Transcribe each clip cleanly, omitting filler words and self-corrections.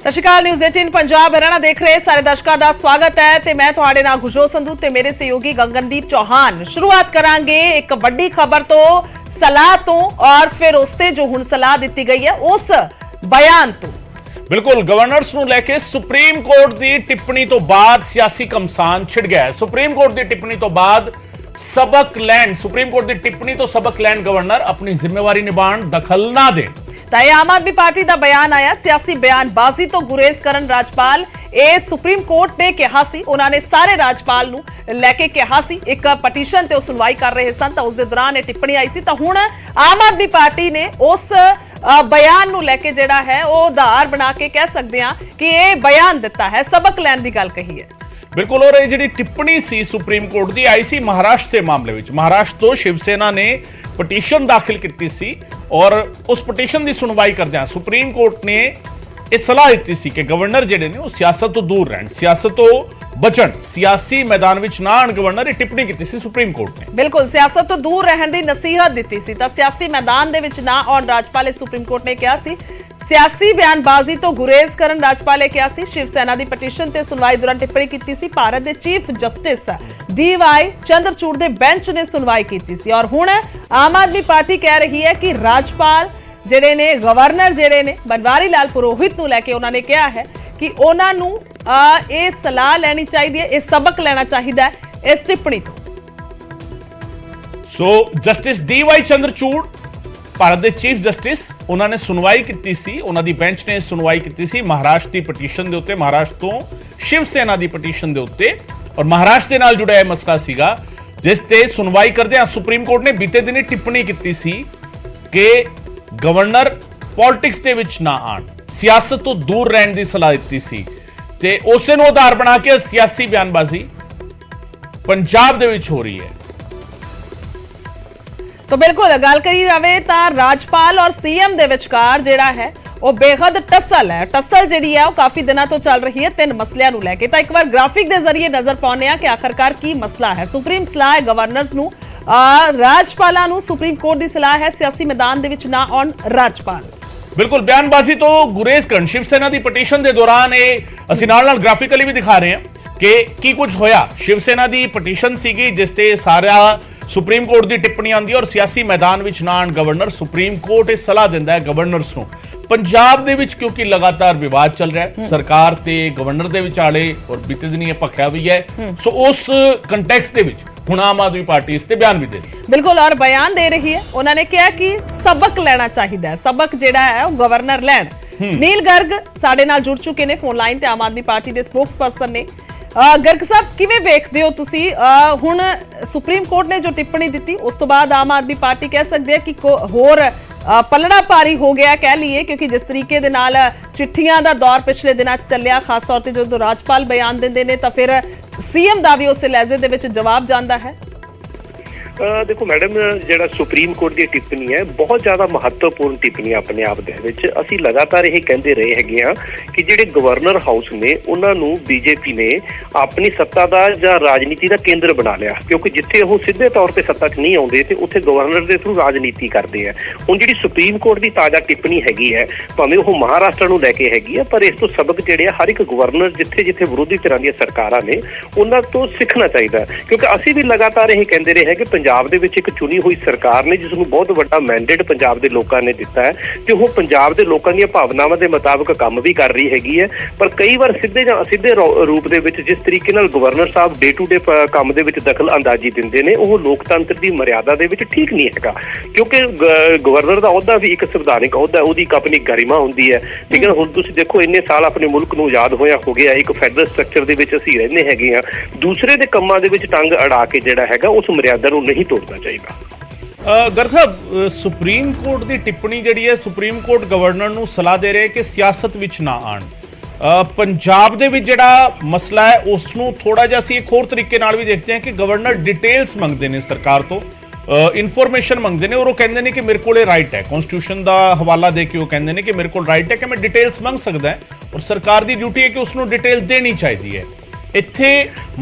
ਸਤਿ ਸ਼੍ਰੀ ਅਕਾਲ। ਨਿਊਜ਼ 18 ਪੰਜਾਬ ਹਰਿਆਣਾ ਦੇਖ ਰਹੇ ਸਾਰੇ ਦਰਸ਼ਕਾਂ ਦਾ ਸਵਾਗਤ ਹੈ ਤੇ ਮੈਂ ਤੁਹਾਡੇ ਨਾਲ ਗੁਰਜੋਤ ਸੰਧੂ ਤੇ ਮੇਰੇ ਸਹਿਯੋਗੀ ਗਗਨਦੀਪ ਚੌਹਾਨ। ਸ਼ੁਰੂਆਤ ਕਰਾਂਗੇ ਇੱਕ ਵੱਡੀ ਖਬਰ ਤੋਂ, ਸਲਾਹ ਤੋਂ, और फिर उसते जो हुण सलाह दी गई है उस बयान तो। बिल्कुल, गवर्नर्स ਨੂੰ ਲੈ ਕੇ ਸੁਪਰੀਮ ਕੋਰਟ ਦੀ ਟਿੱਪਣੀ ਤੋਂ ਬਾਅਦ ਸਿਆਸੀ ਘਮਸਾਨ ਛਿੜ ਗਿਆ ਹੈ। ਸੁਪਰੀਮ ਕੋਰਟ ਦੀ ਟਿੱਪਣੀ ਤੋਂ ਬਾਅਦ सबक लैंड, सुप्रीम कोर्ट की टिप्पणी तो सबक लैंड गवर्नर अपनी जिम्मेवारी निभाण, दखल ना दे। आम आदमी पार्टी का बयान आया, सियासी बयानबाजी तो गुरेज करन राजपाल। ਇਹ ਸੁਪਰੀਮ ਕੋਰਟ ਨੇ ਕਿਹਾ ਸੀ, ਉਹਨਾਂ ਨੇ ਸਾਰੇ ਰਾਜਪਾਲ ਨੂੰ ਲੈ ਕੇ ਕਿਹਾ ਸੀ, ਇੱਕ ਪਟੀਸ਼ਨ ਤੇ ਉਹ ਸੁਣਵਾਈ ਕਰ ਰਹੇ ਸਨ ਤਾਂ ਉਸ ਦੇ ਦੌਰਾਨ ਇਹ ਟਿੱਪਣੀ ਆਈ ਸੀ। ਤਾਂ ਹੁਣ ਆਮ ਆਦਮੀ ਪਾਰਟੀ ਨੇ ਉਸ ਬਿਆਨ ਨੂੰ ਲੈ ਕੇ ਜਿਹੜਾ ਹੈ ਉਹ ਆਧਾਰ ਬਣਾ ਕੇ ਕਹਿ ਸਕਦੇ ਹਾਂ ਕਿ ਇਹ ਬਿਆਨ ਦਿੱਤਾ ਹੈ, ਸਬਕ ਲੈਣ ਦੀ ਗੱਲ ਕਹੀ ਹੈ। बिल्कुल, और ये जी टिप्पणी सी सुप्रीम कोर्ट की आई सी महाराष्ट्र के मामले में। महाराष्ट्र तो शिवसेना ने पटीशन दाखिल की सी और उस पटीशन की सुनवाई करदे सुप्रीम कोर्ट ने यह सलाह दी सी कि गवर्नर जिहड़े ने सियासत तो दूर रहन, सियासत तो बचन, सियासी मैदान विच ना आण। गवर्नर ये टिप्पणी की सी सुप्रीम कोर्ट ने। बिल्कुल, सियासत तो दूर रहने की नसीहत दी सी तां सियासी मैदान दे विच ना आउण राजपाल सुप्रीम कोर्ट ने कहा सी। सियासी बयानबाजी तो गुरेज करन राजपाल ने कहा सी। शिवसेना की पटीशन ते सुनवाई दौरान टिप्पणी की सी। भारत के चीफ जस्टिस DY चंद्रचूड़ के बेंच ने सुनवाई की सी और हुण आम आदमी पार्टी कह रही है कि राजपाल जिहड़े ने, गवर्नर जिहड़े ने बनवारी लाल पुरोहित नूं लैके उन्होंने कहा है कि उन्हां नूं इह सलाह लैनी चाहिए, इह सबक लेना चाहिए इस टिप्पणी तो। सो जस्टिस DY चंद्रचूड़ भारत के चीफ जस्टिस, उन्होंने सुनवाई की सी, उन्होंने बेंच ने सुनवाई की सी महाराष्ट्र की पटीशन के उत्ते, महाराष्ट्र तो शिवसेना की पटीशन के उत्ते। और महाराष्ट्र के नाल जुड़ा यह मसला सीगा जिस ते सुनवाई करदे सुप्रीम कोर्ट ने बीते दिन टिप्पणी की सी कि गवर्नर पॉलिटिक्स के विच ना आण, सियासत तो दूर रहने की सलाह दी सी ते उसे नूं आधार बना के सियासी बयानबाजी पंजाब दे विच हो रही है। तो बिल्कुल गल करी जावे तां राजपाल और CM दे विचकार जिहड़ा है वो बेहद टसल है। टसल जिहड़ी है वो काफी दिनों तो चल रही है तीन मसलियां नूं लैके। तां एक बार ग्राफिक दे जरिए नजर पाउने आ कि आखिरकार की मसला है। सुप्रीम सलाह है गवर्नर्स नूं, राजपालां नूं सुप्रीम कोर्ट दी सलाह है सियासी मैदान दे विच ना आउण राजपाल। बिल्कुल, बयानबाजी तो गुरेज करन। शिवसेना की पटीशन के दौरान ये असीं नाल ग्राफिकली भी दिखा रहे हैं कि की कुछ होया। शिवसेना की पटीशन सीगी जिस ते सारा सुप्रीम कोर्ट की टिप्पणी आती है और सियासी मैदान विच ना आण गवर्नर। सुप्रीम कोर्ट ये सलाह दिंदा है गवर्नर्स नूं। पंजाब दे विच क्योंकि लगातार विवाद चल रहा है सरकार ते गवर्नर दे विचाले और बीते दिन ये भखिया भी है, सो उस कंटैक्स्ट दे विच हुण आम आदमी पार्टी इस ते बयान भी दे रही है। बिल्कुल, और बयान दे रही है। उन्होंने कहा कि सबक लेना चाहिए, सबक जिहड़ा है वो गवर्नर लैण। नील गर्ग साडे नाल जुड़ चुके ने फोन लाइन ते आम आदमी पार्टी के स्पोक्स पर्सन ने। गर्ग साहब, किवें वेखदे हो तुसी हुण सुप्रीम कोर्ट ने जो टिप्पणी दी उस तो बाद आम आदमी पार्टी कह सकते हैं कि होर पलड़ा भारी हो गया कह लीए, क्योंकि जिस तरीके दे नाल चिट्ठियां दा दौर पिछले दिनों चलिया, खास तौर पर जो राजपाल बयान देंदे ने तां फिर CM दा भी उस लहजे दे विच जवाब जांदा है। देखो मैडम, जो सुप्रीम कोर्ट की टिप्पणी है बहुत ज़्यादा महत्वपूर्ण टिप्पणी अपने आप के असी लगातार यह कहते रहे हैं कि जोड़े गवर्नर हाउस ने उन्होंने BJP ने अपनी सत्ता का या राजनीति का केंद्र बना लिया, क्योंकि जिथे वो सीधे तौर पर सत्ता च नहीं आते तो उत्थे गवर्नर के थ्रू राजनीति करते हैं। हुण जी सुप्रीम कोर्ट की ताज़ा टिप्पणी हैगी है, भावें वो महाराष्ट्र को लैके हैगी है, पर इस तो सबक जोड़े हर एक गवर्नर जिथे जिथे विरोधी तरह दी सरकारां ने उन्होंने तो सीखना चाहिए। क्योंकि असी भी लगातार यह कहते रहे हैं कि पंजाब दे विच एक चुनी हुई सरकार ने जिसनूं बहुत वड्डा मैंडेट पंजाब दे लोकां ने दिता है कि वो पंजाब दे लोकां दी भावनावां दे मुताबिक काम भी कर रही हैगी है। पर कई बार सीधे जां असिधे रूप दे विच जिस तरीके नाल गवर्नर साहब डे टू डे काम दे विच दखल अंदाजी दिंदे ने वो लोकतंत्र दी मर्यादा दे विच ठीक नहीं हैगा, क्योंकि गवर्नर दा अहुदा भी एक संविधानिक अहुदा, उहदी एक अपनी गरिमा हुंदी है। ठीक है, हुण तुसीं देखो इन्ने साल अपने मुल्क नूं आज़ाद होया हो गया, एक फैडरल स्ट्रक्चर दे विच असीं रहिंदे हैगे आ, दूसरे दे कंमां दे विच टंग अड़ा के जिहड़ा हैगा उस मर्यादा नूं नहीं तोड़ना चाहिए। गर्ग साहब, सुप्रीम कोर्ट की टिप्पणी जिहड़ी है, सुप्रीम कोर्ट गवर्नर नूं सलाह दे रहे कि सियासत विच ना आण। पंजाब दे विच जिहड़ा मसला है उसनूं थोड़ा जिहा असीं एक होर तरीके नाल भी देखते हैं कि गवर्नर डिटेल्स मंगते हैं सरकार तो, इन्फॉर्मेशन मंगते हैं और वो कहते हैं कि मेरे को राइट है, कॉन्स्टिट्यूशन का हवाला दे के वो कहते हैं कि मेरे को राइट है कि मैं डिटेल्स मंग सकता है और सरकार की ड्यूटी है कि उसनूं डिटेल्स देनी चाहिए है। इत्थे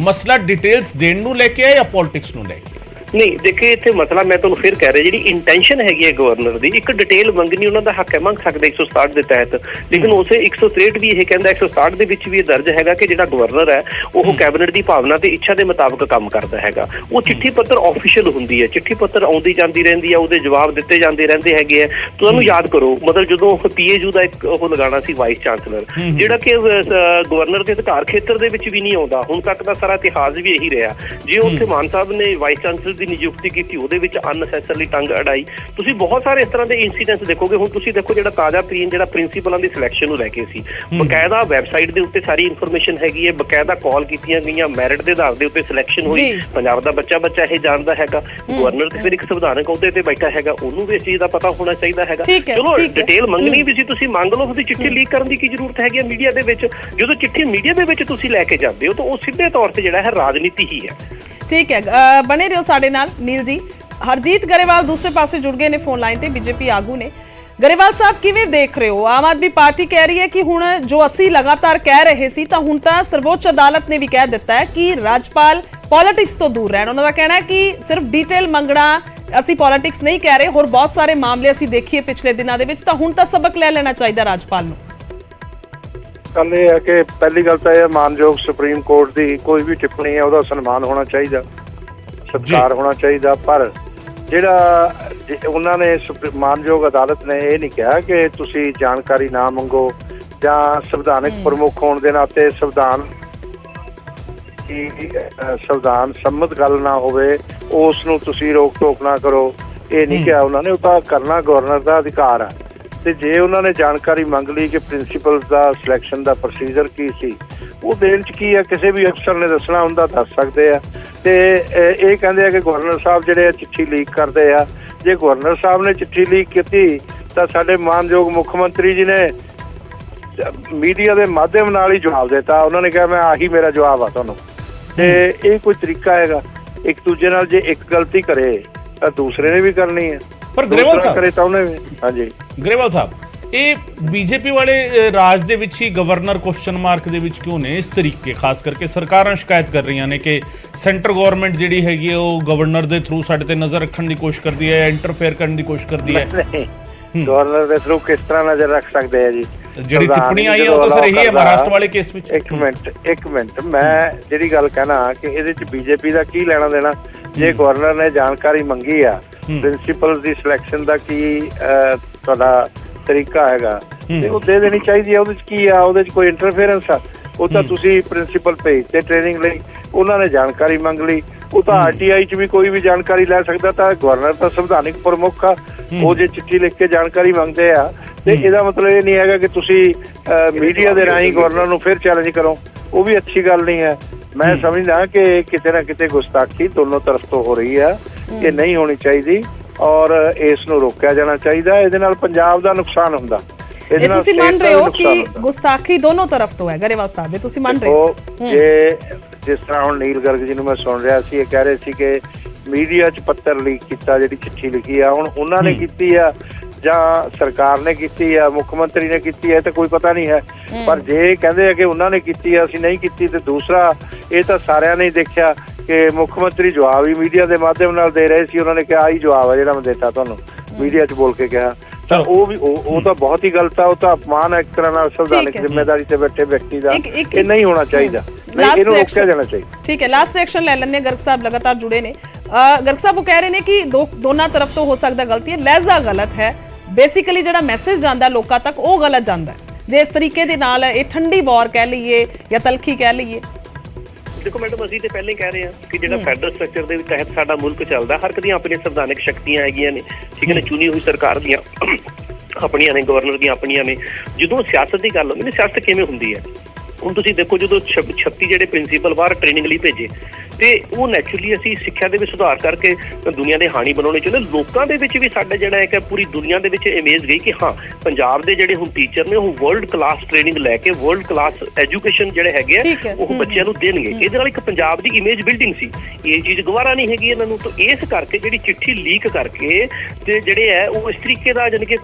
मसला डिटेल्स देण नूं लैके है या पॉलिटिक्स नूं लैके? ਨਹੀਂ ਦੇਖੇ ਇੱਥੇ ਮਸਲਾ ਮੈਂ ਤੁਹਾਨੂੰ ਫਿਰ ਕਹਿ ਰਿਹਾ, ਜਿਹੜੀ ਇੰਟੈਂਸ਼ਨ ਹੈਗੀ ਹੈ ਗਵਰਨਰ ਦੀ, ਇੱਕ ਡਿਟੇਲ ਮੰਗਣੀ ਉਹਨਾਂ ਦਾ ਹੱਕ ਹੈ, ਮੰਗ ਸਕਦੇ 167 ਦੇ ਤਹਿਤ, ਲੇਕਿਨ ਉਸੇ 163 ਵੀ ਇਹ ਕਹਿੰਦਾ, 167 ਦੇ ਵਿੱਚ ਵੀ ਇਹ ਦਰਜ ਹੈਗਾ ਕਿ ਜਿਹੜਾ ਗਵਰਨਰ ਹੈ ਉਹ ਕੈਬਨਿਟ ਦੀ ਭਾਵਨਾ ਤੇ ਇੱਛਾ ਦੇ ਮੁਤਾਬਕ ਕੰਮ ਕਰਦਾ ਹੈਗਾ। ਉਹ ਚਿੱਠੀ ਪੱਤਰ ਆਫੀਸ਼ੀਅਲ ਹੁੰਦੀ ਹੈ, ਚਿੱਠੀ ਪੱਤਰ ਆਉਂਦੀ ਜਾਂਦੀ ਰਹਿੰਦੀ ਹੈ, ਉਹਦੇ ਜਵਾਬ ਦਿੱਤੇ ਜਾਂਦੇ ਰਹਿੰਦੇ ਹੈਗੇ ਆ। ਤੁਹਾਨੂੰ ਯਾਦ ਕਰੋ, ਮਤਲਬ ਜਦੋਂ PAU ਦਾ ਇੱਕ ਉਹ ਲਗਾਉਣਾ ਸੀ ਵਾਈਸ ਚਾਂਸਲਰ, ਜਿਹੜਾ ਕਿ ਗਵਰਨਰ ਦੇ ਅਧਿਕਾਰ ਖੇਤਰ ਦੇ ਵਿੱਚ ਵੀ ਨਹੀਂ ਆਉਂਦਾ, ਹੁਣ ਤੱਕ ਦਾ ਸਾਰਾ ਇਤਿਹਾਸ ਵੀ ਇਹੀ ਰਿਹਾ। ਜੇ ਉੱਥੇ ਮਾਨ ਸਾਹਿਬ ਨੇ ਵਾਈਸ ਚਾਂਸਲਰ ਦੀ ਨਿਯੁਕਤੀ ਕੀਤੀ, ਉਹਦੇ ਵਿੱਚ ਅਨਨੈਸੈਸਰਲੀ ਟੰਗ ਅੜਾਈ, ਤੁਸੀਂ ਬਹੁਤ ਸਾਰੇ ਇਸ ਤਰ੍ਹਾਂ ਦੇ ਇਨਸੀਡੈਂਟਸ ਦੇਖੋਗੇ। ਹੁਣ ਤੁਸੀਂ ਦੇਖੋ ਜਿਹੜਾ ਤਾਜ਼ਾ ਤਰੀਨ ਜਿਹੜਾ ਪ੍ਰਿੰਸੀਪਲਾਂ ਦੀ ਸਿਲੈਕਸ਼ਨ ਨੂੰ ਲੈ ਕੇ ਸੀ, ਬਕਾਇਦਾ ਵੈਬਸਾਈਟ ਦੇ ਉੱਤੇ ਸਾਰੀ ਇਨਫੋਰਮੇਸ਼ਨ ਹੈਗੀ ਹੈ, ਬਕਾਇਦਾ ਕਾਲ ਕੀਤੀਆਂ ਗਈਆਂ, ਮੈਰਿਟ ਦੇ ਆਧਾਰ ਦੇ ਉੱਤੇ ਸਿਲੈਕਸ਼ਨ ਹੋਈ। ਪੰਜਾਬ ਦਾ ਬੱਚਾ ਇਹ ਜਾਣਦਾ ਹੈਗਾ, ਗਵਰਨਰ ਤੇ ਫਿਰ ਇੱਕ ਸੰਵਿਧਾਨਕ ਅਹੁਦੇ ਤੇ ਬੈਠਾ ਹੈਗਾ, ਉਹਨੂੰ ਵੀ ਇਸ ਚੀਜ਼ ਦਾ ਪਤਾ ਹੋਣਾ ਚਾਹੀਦਾ ਹੈਗਾ। ਚਲੋ ਡਿਟੇਲ ਮੰਗਣੀ ਵੀ ਸੀ, ਤੁਸੀਂ ਮੰਗ ਲਓ, ਉਹਦੀ ਚਿੱਠੀ ਲੀਕ ਕਰਨ ਦੀ ਕੀ ਜ਼ਰੂਰਤ ਹੈਗੀ ਹੈ ਮੀਡੀਆ ਦੇ ਵਿੱਚ? ਜਦੋਂ ਚਿੱਠੀ ਮੀਡੀਆ ਦੇ ਵਿੱਚ ਤੁਸੀਂ ਲੈ ਕੇ ਜਾਂਦੇ ਹੋ ਤਾਂ ਉਹ ਸਿੱਧੇ ਤੌਰ ਤੇ ਜਿਹੜਾ ਹੈ ਰਾਜਨੀਤੀ ਹੀ ਹੈ। ਠੀਕ ਹੈ, ਬਣੇ ਰਹੋ ਸਾਡੇ ਨਾਲ ਨੀਲ ਜੀ। ਹਰਜੀਤ ਗਰੇਵਾਲ ਦੂਸਰੇ ਪਾਸੇ ਜੁੜ ਗਏ ਨੇ ਫੋਨ ਲਾਈਨ ਤੇ, ਬੀਜੇਪੀ ਆਗੂ ਨੇ। ਗਰੇਵਾਲ ਸਾਹਿਬ, ਕਿਵੇਂ ਦੇਖ ਰਹੇ ਹੋ? ਆਮ ਆਦਮੀ ਪਾਰਟੀ ਕਹਿ ਰਹੀ ਹੈ ਕਿ ਹੁਣ ਜੋ ਅਸੀਂ ਲਗਾਤਾਰ ਕਹਿ ਰਹੇ ਸੀ, ਤਾਂ ਹੁਣ ਤਾਂ ਸਰਵੋੱਚ ਅਦਾਲਤ ਨੇ ਵੀ ਕਹਿ ਦਿੱਤਾ ਹੈ ਕਿ ਰਾਜਪਾਲ ਪੋਲਿਟਿਕਸ ਤੋਂ ਦੂਰ ਰਹਿਣ। ਉਹਨਾਂ ਦਾ ਕਹਿਣਾ ਹੈ ਕਿ ਸਿਰਫ ਡਿਟੇਲ ਮੰਗਣਾ, ਅਸੀਂ ਪੋਲਿਟਿਕਸ ਨਹੀਂ ਕਹਿ ਰਹੇ, ਹੋਰ ਬਹੁਤ ਸਾਰੇ ਮਾਮਲੇ ਅਸੀਂ ਦੇਖੀਏ ਪਿਛਲੇ ਦਿਨਾਂ ਦੇ ਵਿੱਚ, ਤਾਂ ਹੁਣ ਤਾਂ ਸਬਕ ਲੈ ਲੈਣਾ ਚਾਹੀਦਾ ਰਾਜਪਾਲ ਨੂੰ। ਗੱਲ ਇਹ ਹੈ ਕਿ ਪਹਿਲੀ ਗੱਲ ਤਾਂ ਇਹ ਮਾਨਯੋਗ ਸੁਪਰੀਮ ਕੋਰਟ ਦੀ ਕੋਈ ਵੀ ਟਿੱਪਣੀ ਹੈ ਉਹਦਾ ਸਨਮਾਨ ਹੋਣਾ ਚਾਹੀਦਾ, ਸਤਿਕਾਰ ਹੋਣਾ ਚਾਹੀਦਾ। ਪਰ ਜਿਹੜਾ ਉਹਨਾਂ ਨੇ ਮਾਨਯੋਗ ਅਦਾਲਤ ਨੇ ਇਹ ਨਹੀਂ ਕਿਹਾ ਕਿ ਤੁਸੀਂ ਜਾਣਕਾਰੀ ਨਾ ਮੰਗੋ, ਜਾਂ ਸੰਵਿਧਾਨਕ ਪ੍ਰਮੁੱਖ ਹੋਣ ਦੇ ਨਾਤੇ ਸੰਵਿਧਾਨ ਸੰਮਤ ਗੱਲ ਨਾ ਹੋਵੇ ਉਸ ਨੂੰ ਤੁਸੀਂ ਰੋਕ ਟੋਕ ਨਾ ਕਰੋ, ਇਹ ਨਹੀਂ ਕਿਹਾ ਉਹਨਾਂ ਨੇ। ਉਹ ਤਾਂ ਕਰਨਾ ਗਵਰਨਰ ਦਾ ਅਧਿਕਾਰ ਹੈ। ਤੇ ਜੇ ਉਹਨਾਂ ਨੇ ਜਾਣਕਾਰੀ ਮੰਗ ਲਈ ਕਿ ਪ੍ਰਿੰਸੀਪਲ ਦਾ ਸਿਲੈਕਸ਼ਨ ਦਾ ਪ੍ਰੋਸੀਜਰ ਕੀ ਸੀ, ਉਹ ਦੇਣ 'ਚ ਕੀ ਹੈ, ਕਿਸੇ ਵੀ ਅਫਸਰ ਨੇ ਦੱਸਣਾ ਹੁੰਦਾ, ਦੱਸ ਸਕਦੇ ਆ। ਤੇ ਇਹ ਕਹਿੰਦੇ ਆ ਕਿ ਗਵਰਨਰ ਸਾਹਿਬ ਜਿਹੜੇ ਚਿੱਠੀ ਲੀਕ ਕਰਦੇ ਆ। ਜੇ ਗਵਰਨਰ ਸਾਹਿਬ ਨੇ ਚਿੱਠੀ ਲੀਕ ਕੀਤੀ ਤਾਂ ਸਾਡੇ ਮਾਨਯੋਗ ਮੁੱਖ ਮੰਤਰੀ ਜੀ ਨੇ ਮੀਡੀਆ ਦੇ ਮਾਧਿਅਮ ਨਾਲ ਹੀ ਜਵਾਬ ਦਿੱਤਾ। ਉਹਨਾਂ ਨੇ ਕਿਹਾ ਮੈਂ ਆਹੀ ਮੇਰਾ ਜਵਾਬ ਆ ਤੁਹਾਨੂੰ। ਤੇ ਇਹ ਕੋਈ ਤਰੀਕਾ ਹੈਗਾ? ਇੱਕ ਦੂਜੇ ਨਾਲ ਜੇ ਇੱਕ ਗਲਤੀ ਕਰੇ ਤਾਂ ਦੂਸਰੇ ਨੇ ਵੀ ਕਰਨੀ ਹੈ, ਪਰ ਗਰੇਵਾਲ ਸਾਹਿਬ ਕਰੇ ਤਾਂ ਉਹਨੇ ਵੀ। ਹਾਂਜੀ ਗਰੇਵਾਲ ਸਾਹਿਬ, ਇਹ ਬੀਜੇਪੀ ਵਾਲੇ ਰਾਜ ਦੇ ਵਿੱਚ ਹੀ ਗਵਰਨਰ ਕੁਐਸਚਨ ਮਾਰਕ ਦੇ ਵਿੱਚ ਕਿਉਂ ਨੇ ਇਸ ਤਰੀਕੇ? ਖਾਸ ਕਰਕੇ ਸਰਕਾਰਾਂ ਸ਼ਿਕਾਇਤ ਕਰ ਰਹੀਆਂ ਨੇ ਕਿ ਸੈਂਟਰ ਗਵਰਨਮੈਂਟ ਜਿਹੜੀ ਹੈਗੀ ਹੈ ਉਹ ਗਵਰਨਰ ਦੇ ਥਰੂ ਸਾਡੇ ਤੇ ਨਜ਼ਰ ਰੱਖਣ ਦੀ ਕੋਸ਼ਿਸ਼ ਕਰਦੀ ਹੈ, ਇੰਟਰਫੇਅਰ ਕਰਨ ਦੀ ਕੋਸ਼ਿਸ਼ ਕਰਦੀ ਹੈ। ਗਵਰਨਰ ਦੇ ਥਰੂ ਕਿਸ ਤਰ੍ਹਾਂ ਨਜ਼ਰ ਰੱਖ ਸਕਦੇ ਆ ਜੀ? ਜਿਹੜੀ ਟਿੱਪਣੀ ਆਈ ਹੈ ਉਹ ਤਾਂ ਸਰ ਇਹੀ ਹੈ ਮਹਾਰਾਸ਼ਟਰ ਵਾਲੇ ਕੇਸ ਵਿੱਚ। ਇੱਕ ਮਿੰਟ ਮੈਂ ਜਿਹੜੀ ਗੱਲ ਕਹਿਣਾ ਕਿ ਇਹਦੇ ਚ ਬੀਜੇਪੀ ਦਾ ਕੀ ਲੈਣਾ ਦੇਣਾ? ਜੇ ਗਵਰਨਰ ਨੇ ਜਾਣਕਾਰੀ ਮੰਗੀ ਆ ਪ੍ਰਿੰਸੀਪਲ ਦੀ ਸਿਲੈਕਸ਼ਨ ਦਾ ਕੀ ਤੁਹਾਡਾ ਤਰੀਕਾ ਹੈਗਾ, ਤੇ ਉਹ ਦੇ ਦੇਣੀ ਚਾਹੀਦੀ ਆ। ਉਹਦੇ ਚ ਕੀ ਆ? ਉਹਦੇ ਚ ਕੋਈ ਇੰਟਰਫੇਰੈਂਸ ਆ? ਉਹ ਤਾਂ ਤੁਸੀਂ ਪ੍ਰਿੰਸੀਪਲ ਭੇਜ ਤੇ ਟ੍ਰੇਨਿੰਗ ਲਈ, ਉਹਨਾਂ ਨੇ ਜਾਣਕਾਰੀ ਮੰਗ ਲਈ, ਉਹ ਤਾਂ RTI ਚ ਵੀ ਕੋਈ ਵੀ ਜਾਣਕਾਰੀ ਲੈ ਸਕਦਾ। ਤਾਂ ਗਵਰਨਰ ਤਾਂ ਸੰਵਿਧਾਨਿਕ ਪ੍ਰਮੁੱਖ ਆ, ਉਹ ਜੇ ਚਿੱਠੀ ਲਿਖ ਕੇ ਜਾਣਕਾਰੀ ਮੰਗਦੇ ਆ ਤੇ ਇਹਦਾ ਮਤਲਬ ਇਹ ਨਹੀਂ ਹੈਗਾ ਕਿ ਤੁਸੀਂ ਮੀਡੀਆ ਦੇ ਰਾਹੀਂ ਗਵਰਨਰ ਨੂੰ ਫਿਰ ਚੈਲੰਜ ਕਰੋ। ਉਹ ਵੀ ਅੱਛੀ ਗੱਲ ਨਹੀਂ ਹੈ। ਮੈਂ ਸਮਝਦਾ ਕਿ ਕਿਤੇ ਨਾ ਕਿਤੇ ਗੁਸਤਾਖੀ ਦੋਨੋਂ ਤਰਫ ਤੋਂ ਹੋ ਰਹੀ ਹੈ, ਇਹ ਨਹੀਂ ਹੋਣੀ ਚਾਹੀਦੀ ਔਰ ਇਸ ਨੂੰ ਰੋਕਿਆ ਜਾਣਾ ਚਾਹੀਦਾ। ਇਹਦੇ ਨਾਲ ਪੰਜਾਬ ਦਾ ਨੁਕਸਾਨ ਹੁੰਦਾ। ਇਹ ਤੁਸੀਂ ਮੰਨ ਰਹੇ ਹੋ ਕਿ ਗੁਸਤਾਖੀ ਦੋਨੋਂ ਤਰਫ ਤੋਂ ਹੈ? ਗਰੇਵਾਲ ਸਾਹਿਬ, ਇਹ ਤੁਸੀਂ ਮੰਨ ਰਹੇ ਹੋ? ਜੇ ਜਿਸ ਤਰ੍ਹਾਂ ਹੁਣ ਨੀਲ ਗਰਗ ਜੀ ਨੂੰ ਮੈਂ ਸੁਣ ਰਿਹਾ ਸੀ, ਇਹ ਕਹਿ ਰਹੇ ਸੀ ਕਿ ਮੀਡੀਆ 'ਚ ਪੱਤਰ ਲੀਕ ਕੀਤਾ, ਜਿਹੜੀ ਚਿੱਠੀ ਲਿਖੀ ਆ, ਹੁਣ ਉਹਨਾਂ ਨੇ ਕੀਤੀ ਆ ਜਾਂ ਸਰਕਾਰ ਨੇ ਕੀਤੀ ਆ, ਮੁੱਖ ਮੰਤਰੀ ਨੇ ਕੀਤੀ ਹੈ, ਤਾਂ ਕੋਈ ਪਤਾ ਨਹੀਂ ਹੈ। ਪਰ ਜੇ ਕਹਿੰਦੇ ਆ ਕਿ ਉਹਨਾਂ ਨੇ ਕੀਤੀ ਆ, ਅਸੀਂ ਨਹੀਂ ਕੀਤੀ, ਤੇ ਦੂਸਰਾ ਇਹ ਤਾਂ ਸਾਰਿਆਂ ਨੇ ਦੇਖਿਆ ਕਿ ਮੁੱਖ ਮੰਤਰੀ ਜਵਾਬ ਹੀ ਮੀਡੀਆ ਦੇ ਮਾਧਿਅਮ ਨਾਲ ਦੇ ਰਹੇ ਸੀ। ਉਹਨਾਂ ਨੇ ਕਿਹਾ ਆਹੀ ਜਵਾਬ ਹੈ ਜਿਹੜਾ ਮੈਂ ਦਿੱਤਾ ਤੁਹਾਨੂੰ, ਮੀਡੀਆ 'ਚ ਬੋਲ ਕੇ ਕਿਹਾ। ਤਾਂ ਉਹ ਤਾਂ ਬਹੁਤ ਹੀ ਗਲਤ ਆ। ਉਹ ਤਾਂ ਅਪਮਾਨ ਹੈ ਇੱਕ ਤਰ੍ਹਾਂ ਨਾਲ ਸੰਵਿਧਾਨਕ ਜ਼ਿੰਮੇਵਾਰੀ ਤੇ ਬੈਠੇ ਵਿਅਕਤੀ ਦਾ। ਇਹ ਨਹੀਂ ਹੋਣਾ ਚਾਹੀਦਾ, ਇਹਨੂੰ ਰੋਕਿਆ ਜਾਣਾ ਚਾਹੀਦਾ। ਠੀਕ ਹੈ, ਲਾਸਟ ਰਿਐਕਸ਼ਨ ਲੈ ਲੈਂਦੇ। ਗਰਗ ਸਾਹਿਬ ਲਗਾਤਾਰ ਜੁੜੇ ਨੇ। ਗਰਗ ਸਾਹਿਬ ਉਹ ਕਹਿ ਰਹੇ ਨੇ ਕਿ ਦੋਨਾਂ ਤਰਫ ਤੋਂ ਹੋ ਸਕਦਾ ਗਲਤੀ ਹੈ, ਲਹਿਜ਼ਾ ਗਲਤ ਹੈ, ਬੇਸਿਕਲੀ ਜਿਹੜਾ ਮੈਸੇਜ ਜਾਂਦਾ ਲੋਕਾਂ ਤੱਕ ਉਹ ਗਲਤ ਜਾਂਦਾ ਜੇ ਇਸ ਤਰੀਕੇ ਦੇ ਨਾਲ ਇਹ ਠੰਡੀ ਵਾਰ ਕਹਿ ਲਈਏ ਜਾਂ ਤਲਖੀ ਕਹਿ ਲਈਏ। ਦੇਖੋ ਮੈਡਮ, ਅਸੀਂ ਤੇ ਪਹਿਲਾਂ ਹੀ ਕਹਿ ਰਹੇ ਹਾਂ ਕਿ ਜਿਹੜਾ ਫੈਡਰਲ ਸਟਰਕਚਰ ਦੇ ਤਹਿਤ ਸਾਡਾ ਮੁਲਕ ਚੱਲਦਾ, ਹਰ ਇੱਕ ਦੀਆਂ ਆਪਣੀਆਂ ਸੰਵਿਧਾਨਕ ਸ਼ਕਤੀਆਂ ਹੈਗੀਆਂ ਨੇ, ਠੀਕ ਹੈ ਨਾ, ਚੁਣੀ ਹੋਈ ਸਰਕਾਰ ਦੀਆਂ ਆਪਣੀਆਂ ਨੇ, ਗਵਰਨਰ ਦੀਆਂ ਆਪਣੀਆਂ ਨੇ। ਜਦੋਂ ਸਿਆਸਤ ਦੀ ਗੱਲ ਹੁੰਦੀ ਨਾ, ਸਿਆਸਤ ਕਿਵੇਂ ਹੁੰਦੀ ਹੈ? ਹੁਣ ਤੁਸੀਂ ਦੇਖੋ, ਜਦੋਂ 36 ਜਿਹੜੇ ਪ੍ਰਿੰਸੀਪਲ ਬਾਹਰ ਟ੍ਰੇਨਿੰਗ ਲਈ ਭੇਜੇ, ਤੇ ਉਹ ਨੈਚੁਰਲੀ ਅਸੀਂ ਸਿੱਖਿਆ ਦੇ ਵਿੱਚ ਸੁਧਾਰ ਕਰਕੇ ਦੁਨੀਆ ਦੇ ਹਾਣੀ ਬਣਾਉਣੇ ਚਾਹੁੰਦੇ। ਲੋਕਾਂ ਦੇ ਵਿੱਚ ਵੀ ਸਾਡਾ ਜਿਹੜਾ ਹੈ ਕਿ ਪੂਰੀ ਦੁਨੀਆ ਦੇ ਵਿੱਚ ਇਮੇਜ ਗਈ ਕਿ ਹਾਂ, ਪੰਜਾਬ ਦੇ ਜਿਹੜੇ ਹੁਣ ਟੀਚਰ ਨੇ ਉਹ ਵਰਲਡ ਕਲਾਸ ਟ੍ਰੇਨਿੰਗ ਲੈ ਕੇ ਵਰਲਡ ਕਲਾਸ ਐਜੂਕੇਸ਼ਨ ਜਿਹੜੇ ਹੈਗੇ ਆ ਉਹ ਬੱਚਿਆਂ ਨੂੰ ਦੇਣਗੇ। ਇਹਦੇ ਨਾਲ ਇੱਕ ਪੰਜਾਬ ਦੀ ਇਮੇਜ ਬਿਲਡਿੰਗ ਸੀ। ਇਹ ਚੀਜ਼ ਗਵਾਰਾ ਨਹੀਂ ਹੈਗੀ ਇਹਨਾਂ ਨੂੰ। ਤਾਂ ਇਸ ਕਰਕੇ ਜਿਹੜੀ ਚਿੱਠੀ ਲੀਕ ਕਰਕੇ ਤੇ ਜਿਹੜੇ ਹੈ ਉਹ ਇਸ ਤਰੀਕੇ ਦਾ ਜਾਣੀ ਕਿ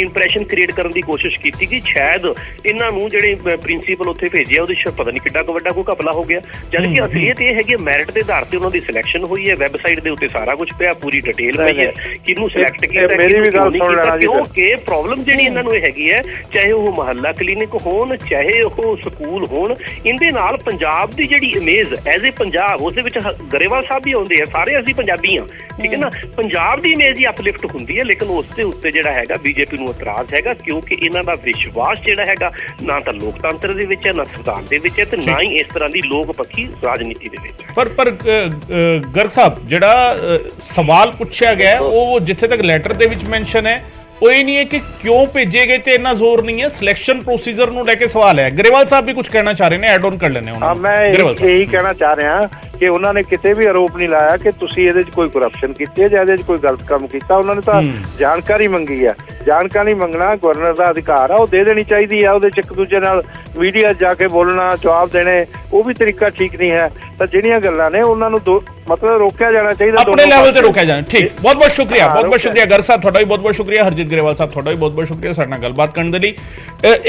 ਇੰਪ੍ਰੈਸ਼ਨ ਕ੍ਰੀਏਟ ਕਰਨ ਦੀ ਕੋਸ਼ਿਸ਼ ਕੀਤੀ ਕਿ ਸ਼ਾਇਦ ਇਹਨਾਂ ਨੂੰ ਜਿਹੜੇ ਪ੍ਰਿੰਸੀਪਲ ਉੱਥੇ ਭੇਜਿਆ ਉਹਦੇ ਚ ਪਤਾ ਨਹੀਂ ਕਿੱਡਾ ਕੁ ਵੱਡਾ ਕੋਈ ਘਪਲਾ ਹੋ ਗਿਆ। ਜਾਣੀ ਕਿ ਅਸਲੀਅਤ ਇਹ ਹੈਗੀ ਮੈਰਿਟ ਦੇ ਆਧਾਰ ਤੇ ਉਹਨਾਂ ਦੀ ਸਿਲੈਕਸ਼ਨ ਹੋਈ ਹੈ, ਵੈਬਸਾਈਟ ਦੇ ਉੱਤੇ ਸਾਰਾ ਕੁਝ ਪਿਆ, ਪੂਰੀ ਡਿਟੇਲ ਪਈ ਹੈ, ਕਿਹਨੂੰ ਸਿਲੈਕਟ ਕੀਤਾ, ਮੇਰੀ ਵੀ ਗੱਲ ਸੁਣ ਲੈਣਾ ਜੀ। ਕਿਉਂਕਿ ਪ੍ਰੋਬਲਮ ਜਿਹੜੀ ਇਹਨਾਂ ਨੂੰ ਇਹ ਹੈਗੀ ਹੈ, ਚਾਹੇ ਉਹ ਮੁਹੱਲਾ ਕਲੀਨਿਕ ਹੋਣ, ਚਾਹੇ ਉਹ ਸਕੂਲ ਹੋਣ, ਇਹਦੇ ਨਾਲ ਪੰਜਾਬ ਦੀ ਜਿਹੜੀ ਇਮੇਜ ਐਜ਼ ਏ ਪੰਜਾਬ, ਉਸ ਦੇ ਵਿੱਚ ਗਰੇਵਾਲ ਸਾਹਿਬ ਵੀ ਆਉਂਦੇ ਆ, ਸਾਰੇ ਅਸੀਂ ਪੰਜਾਬੀ ਹਾਂ, ਠੀਕ ਹੈ ਨਾ, ਪੰਜਾਬ ਦੀ ਇਮੇਜ ਹੀ ਅਪਲਿਫਟ ਹੁੰਦੀ ਹੈ। ਲੇਕਿਨ ਉਸ ਦੇ ਉੱਤੇ ਜਿਹੜਾ ਹੈਗਾ ਬੀਜੇਪੀ ਨੂੰ ਇਤਰਾਜ਼ ਹੈਗਾ, ਕਿਉਂਕਿ ਇਹਨਾਂ ਦਾ ਵਿਸ਼ਵਾਸ ਜਿਹੜਾ ਹੈਗਾ ਨਾ ਤਾਂ ਲੋਕਤੰਤਰ ਦੇ ਵਿੱਚ ਹੈ, ਨਾ ਸੰਵਿਧਾਨ ਦੇ ਵਿੱਚ ਹੈ, ਤੇ ਨਾ ਹੀ ਇਸ ਤਰ੍ਹਾਂ ਦੀ ਲੋਕ ਪੱਖੀ ਰਾਜਨੀਤੀ ਦੇ ਵਿੱਚ। ਪਰ ਗਰਗ ਸਾਹਿਬ, ਜਿਹੜਾ ਸਵਾਲ ਪੁੱਛਿਆ ਗਿਆ ਉਹ ਜਿੱਥੇ ਤੱਕ ਲੈਟਰ ਦੇ ਵਿੱਚ ਮੈਂਸ਼ਨ ਹੈ ਉਹ ਇਹ ਨਹੀਂ ਹੈ ਕਿ ਕਿਉਂ ਭੇਜੇ ਗਏ ਤੇ ਇੰਨਾ ਜ਼ੋਰ ਨਹੀਂ ਹੈ, ਸਿਲੈਕਸ਼ਨ ਪ੍ਰੋਸੀਜਰ ਨੂੰ ਲੈ ਕੇ ਸਵਾਲ ਹੈ। ਗਰੇਵਾਲ ਸਾਹਿਬ ਵੀ ਕੁਝ ਕਹਿਣਾ ਚਾਹ ਰਹੇ ਨੇ, ਐਡ ਆਨ ਕਰ ਲੈਣੇ ਉਹਨਾਂ ਨੂੰ। ਮੈਂ ਇਹੀ ਕਹਿਣਾ ਚਾਹ ਰਿਹਾ ਕਿ ਉਹਨਾਂ ਨੇ ਕਿਤੇ ਵੀ ਆਰੋਪ ਨਹੀਂ ਲਾਇਆ ਕਿ ਤੁਸੀਂ ਇਹਦੇ 'ਚ ਕੋਈ ਕਰਪਸ਼ਨ ਕੀਤੀ ਹੈ ਜਾਂ ਇਹਦੇ 'ਚ ਕੋਈ ਗਲਤ ਕੰਮ ਕੀਤਾ। ਉਹਨਾਂ ਨੇ ਤਾਂ ਜਾਣਕਾਰੀ ਮੰਗੀ ਹੈ। ਜਾਣਕਾਰੀ ਮੰਗਣਾ ਗਵਰਨਰ ਦਾ ਅਧਿਕਾਰ ਆ, ਉਹ ਦੇ ਦੇਣੀ ਚਾਹੀਦੀ ਆ। ਉਹਦੇ 'ਚ ਇੱਕ ਦੂਜੇ ਨਾਲ ਮੀਡੀਆ ਜਾ ਕੇ ਬੋਲਣਾ, ਜਵਾਬ ਦੇਣੇ, ਉਹ ਵੀ ਤਰੀਕਾ ਠੀਕ ਨਹੀਂ ਹੈ। ਤਾਂ ਜਿਹੜੀਆਂ ਗੱਲਾਂ ਨੇ ਉਹਨਾਂ ਨੂੰ ਮਤਲਬ ਰੋਕਿਆ ਜਾਣਾ ਚਾਹੀਦਾ, ਆਪਣੇ ਲੈਵਲ ਤੇ ਰੋਕਿਆ ਜਾਣਾ। ਠੀਕ, ਬਹੁਤ ਬਹੁਤ ਸ਼ੁਕਰੀਆ, ਬਹੁਤ ਬਹੁਤ ਸ਼ੁਕਰੀਆ ਗਰਗ ਸਾਹਿਬ, ਤੁਹਾਡਾ ਵੀ ਬਹੁਤ ਬਹੁਤ ਸ਼ੁਕਰੀਆ। ਹਰਜੀਤ ਗਰੇਵਾਲ ਸਾਹਿਬ, ਤੁਹਾਡਾ ਵੀ ਬਹੁਤ ਬਹੁਤ ਸ਼ੁਕਰੀਆ ਸਾਡੇ ਨਾਲ ਗੱਲਬਾਤ ਕਰਨ ਦੇ ਲਈ।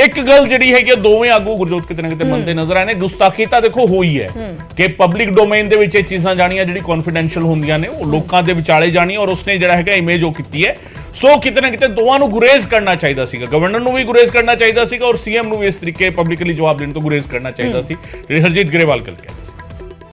ਇੱਕ ਗੱਲ ਜਿਹੜੀ ਹੈਗੀ, ਦੋਵੇਂ ਆਗੂ ਗੁਰਜੋਤ ਕਿਤੇ ਨਾ ਕਿਤੇ ਮੰਨਦੇ ਨਜ਼ਰ ਆਏ ਨੇ। ਗੁਸਤਾਖੀ ਤਾਂ ਦੇਖੋ ਹੋਈ ਹੈ ਕਿ ਪਬਲਿਕ ਡੋਮੇਨ ਦੇ ਵਿੱਚ ਇਹ ਚੀਜ਼ਾਂ ਜਾਣੀਆਂ ਜਿਹੜੀ ਕੌਨਫੀਡੈਂਸ਼ੀਅਲ ਹੁੰਦੀਆਂ ਨੇ, ਉਹ ਲੋਕਾਂ ਦੇ ਵਿਚਾਲੇ ਜਾਣੀਆਂ, ਔਰ ਉਸਨੇ ਜਿਹੜਾ ਹੈਗਾ ਇਮੇਜ ਉਹ ਕੀਤੀ ਹੈ। ਸੋ ਕਿਤੇ ਨਾ ਕਿਤੇ ਦੋਵਾਂ ਨੂੰ ਗੁਰੇਜ਼ ਕਰਨਾ ਚਾਹੀਦਾ ਸੀਗਾ, ਗਵਰਨਰ ਨੂੰ ਵੀ ਗੁਰੇਜ਼ ਕਰਨਾ ਚਾਹੀਦਾ ਸੀਗਾ, ਔਰ ਸੀਐਮ ਨੂੰ ਵੀ ਇਸ ਤਰੀਕੇ ਪਬਲਿਕਲੀ ਜਵਾਬ ਦੇਣ ਤੋਂ ਗੁਰੇਜ਼ ਕਰਨਾ ਚਾਹੀਦਾ ਸੀ, ਜਿਹੜੀ ਹਰਜੀਤ ਗਰੇਵਾਲ ਗੱਲ ਕਹਿ ਰਹੇ ਸੀ।